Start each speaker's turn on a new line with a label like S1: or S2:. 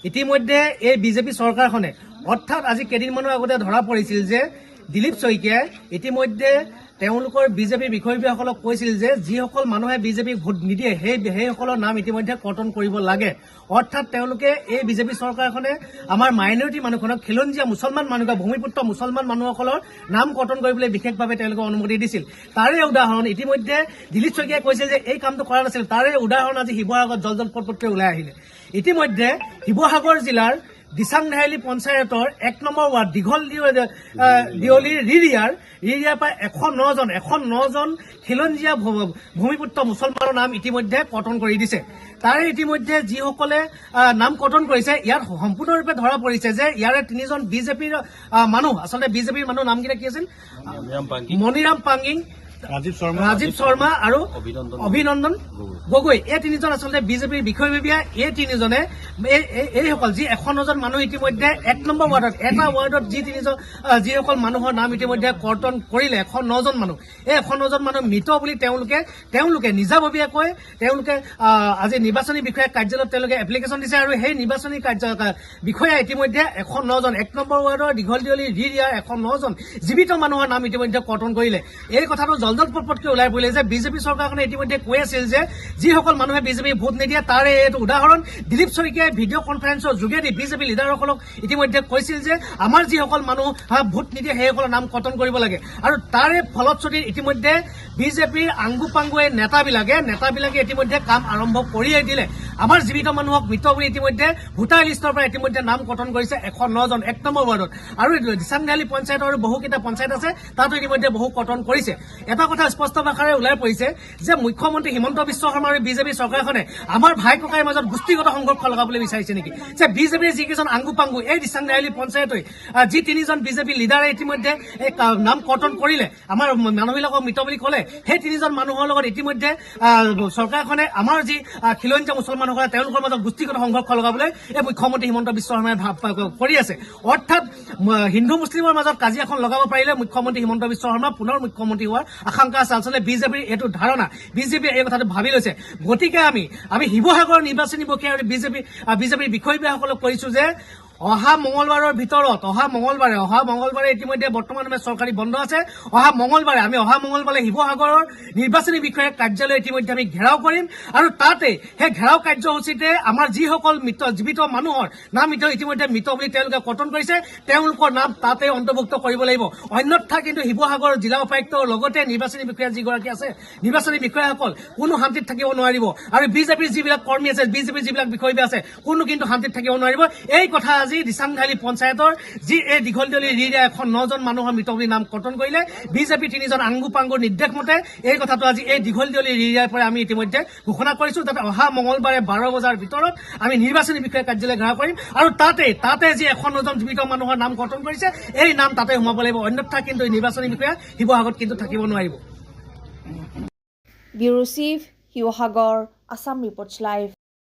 S1: ইতিমধ্যে এই বিজেপি চৰকাৰখনে অৰ্থাৎ আজি কেইদিনমানৰ আগতে ধৰা পৰিছিল যে দিলীপ শইকীয়াই ইতিমধ্যে তেওঁলোকৰ বিজেপি বিষয়ববীয়াসকলক কৈছিল যে যিসকল মানুহে বিজেপিক ভোট নিদিয়ে সেইসকলৰ নাম ইতিমধ্যে কৰ্তন কৰিব লাগে। অৰ্থাৎ তেওঁলোকে এই বিজেপি চৰকাৰখনে আমাৰ মাইনৰিটি মানুহখনক খিলঞ্জীয়া মুছলমান মানুহ ভূমিপুত্ৰ মুছলমান মানুহসকলৰ নাম কৰ্তন কৰিবলৈ বিশেষভাৱে তেওঁলোকে অনুমতি দিছিল। তাৰে উদাহৰণ ইতিমধ্যে দিলীপ শইকীয়াই কৈছিল যে এই কামটো কৰা নাছিল। তাৰে উদাহৰণ আজি শিৱসাগৰত জলজল পটপটকৈ ওলাই আহিলে। ইতিমধ্যে শিৱসাগৰ জিলাৰ দিচাংধাইলি পঞ্চায়তৰ ১ নম্বৰ ৱাৰ্ড দীঘল দিয়লিৰ ৰিৰিয়াৰ প্ৰায় ১০৯ জন খিলঞ্জীয়া ভূমিপুত্ৰ মুছলমানৰ নাম ইতিমধ্যে কৰ্তন কৰি দিছে। তাৰে ইতিমধ্যে যিসকলে নাম কৰ্তন কৰিছে ইয়াত সম্পূৰ্ণৰূপে ধৰা পৰিছে যে ইয়াৰে ৩জন বিজেপিৰ মানুহ, আচলতে বিজেপিৰ মানুহ নামকেইটা কি আছিল? মণিৰাম পাংগিং, ৰাজীৱ শৰ্মা আৰু অভিনন্দন গগৈ। এই ৩জন আচলতে বিজেপিৰ বিষয়ববীয়া। এই ৩জনে এইসকল যি ১০৯ জন মানুহ ইতিমধ্যে ১ নম্বৰ ৱাৰ্ডত এটা ৱাৰ্ডত যিসকল মানুহৰ নাম ইতিমধ্যে কৰ্তন কৰিলে ১০৯ জন মানুহ, এই ১০৯ জন মানুহ মৃত বুলি তেওঁলোকে নিজাববীয়াকৈ তেওঁলোকে আজি নিৰ্বাচনী বিষয়া কাৰ্যালয়ত তেওঁলোকে এপ্লিকেশ্যন দিছে আৰু সেই নিৰ্বাচনী বিষয়া ইতিমধ্যে ১০৯ জন ১ নম্বৰ ৱাৰ্ডৰ দীঘলদিয়লি ৰিৰিয়াৰ ১০৯ জন জীৱিত মানুহৰ নাম ইতিমধ্যে কৰ্তন কৰিলে। এই কথাটো জলজল পটপটকৈ ওলাই পৰিলে যে বিজেপি চৰকাৰখনে ইতিমধ্যে কৈ আছিল যে যিসকল মানুহে বিজেপি ভোট নিদিয়ে তাৰে এইটো উদাহৰণ। দিলীপ শইকীয়াই ভিডিঅ' কনফাৰেন্সৰ যোগেদি বিজেপি লিডাৰসকলক ইতিমধ্যে কৈছিল যে আমাৰ যিসকল মানুহ ভোট নিদিয়ে সেইসকলৰ নাম কৰ্তন কৰিব লাগে। আৰু তাৰে ফলশ্ৰুতিত ইতিমধ্যে বিজেপিৰ আংগু পাংগুৱে নেতাবিলাকে ইতিমধ্যে কাম আৰম্ভ কৰিয়েই দিলে। আমাৰ জীৱিত মানুহক মৃত বুলি ইতিমধ্যে ভোটাৰ লিষ্টৰ পৰা ইতিমধ্যে নাম কৰ্তন কৰিছে ১০৯ জন ১ নম্বৰ ৱাৰ্ডত। আৰু দিচাংধাইলি পঞ্চায়তৰ আৰু বহুকেইটা পঞ্চায়ত আছে, তাতো ইতিমধ্যে বহু কৰ্তন কৰিছে। এটা কথা স্পষ্ট ভাষাৰে ওলাই পৰিছে যে মুখ্যমন্ত্ৰী হিমন্ত বিশ্ব শৰ্মা আৰু বিজেপি চৰকাৰখনে আমাৰ ভাই ককাইৰ মাজত গোষ্ঠীগত সংঘৰ্ষ লগাবলৈ বিচাৰিছে নেকি? যে বিজেপিৰ যিকেইজন আংগু পাংগু এই দিচাংধাইলি পঞ্চায়তই যি ৩জন বিজেপি লিডাৰে ইতিমধ্যে নাম কৰ্তন কৰিলে, আমাৰ মানুহবিলাকক মৃত বুলি ক'লে, সেই ৩জন মানুহৰ লগত ইতিমধ্যে চৰকাৰখনে আমাৰ যি খিলঞ্জীয়া মুছলমানসকলে তেওঁলোকৰ মাজত গোষ্ঠীগত সংঘৰ্ষ লগাবলৈ এই মুখ্যমন্ত্ৰী হিমন্ত বিশ্ব শৰ্মাই কৰি আছে। অৰ্থাৎ হিন্দু মুছলিমৰ মাজত কাজিয়াখন লগাব পাৰিলে মুখ্যমন্ত্ৰী হিমন্ত বিশ্ব শৰ্মা পুনৰ মুখ্যমন্ত্ৰী হোৱাৰ আশংকা আছে। আচলতে বিজেপিৰ এইটো ধাৰণা, বিজেপিয়ে এই কথাটো ভাবি লৈছে। গতিকে আমি শিৱসাগৰৰ নিৰ্বাচনী প্ৰক্ৰিয়া আৰু বিজেপিৰ বিষয়ববীয়াসকলক কৈছো যে অহা মঙলবাৰে ইতিমধ্যে বৰ্তমান চৰকাৰী বন্ধ আছে। অহা মঙলবাৰে শিৱসাগৰৰ নিৰ্বাচনী বিষয়াৰ কাৰ্যালয় ইতিমধ্যে আমি ঘেৰাও কৰিম আৰু তাতে সেই ঘেৰাও কাৰ্যসূচীতে আমাৰ যিসকল জীৱিত মানুহৰ নাম ইতিমধ্যে মৃত বুলি তেওঁলোকে কৰ্তন কৰিছে তেওঁলোকৰ নাম তাতে অন্তৰ্ভুক্ত কৰিব লাগিব। অন্যথা কিন্তু শিৱসাগৰ জিলা উপায়ুক্তৰ লগতে নিৰ্বাচনী বিষয়া যিগৰাকী আছে, নিৰ্বাচনী বিষয়াসকল কোনো শান্তিত থাকিব নোৱাৰিব। আৰু বিজেপিৰ যিবিলাক কৰ্মী আছে, বিজেপিৰ যিবিলাক বিষয়ববীয়া আছে, কোনো কিন্তু শান্তিত থাকিব নোৱাৰিব। এই কথা আজি দিচাংধাইলি পঞ্চায়তৰ যি এই দীঘলদিয়লি ৰিৰিয়া ১০৯ জন মানুহৰ মৃত বুলি নাম কৰ্তন কৰিলে বিজেপি ৩জন আংগু পাংগুৰ নিৰ্দেশ মতে এই কথাটো আজি এই দীঘলদিয়লি ৰিৰিয়াৰ পৰা আমি ইতিমধ্যে ঘোষণা কৰিছো। তাতে অহা মঙলবাৰে ১২ বজাৰ ভিতৰত আমি নিৰ্বাচনী বিষয়া কাৰ্যালয় ঘেৰাও কৰিম আৰু তাতে যি ১০৯ জন জীৱিত মানুহৰ নাম কৰ্তন কৰিছে এই নাম তাতে সোমাব লাগিব। অন্যথা কিন্তু নিৰ্বাচনী বিষয়া শিৱসাগৰত কিন্তু থাকিব নোৱাৰিব।
S2: Bureau chief, Sivasagar, Assam reports live.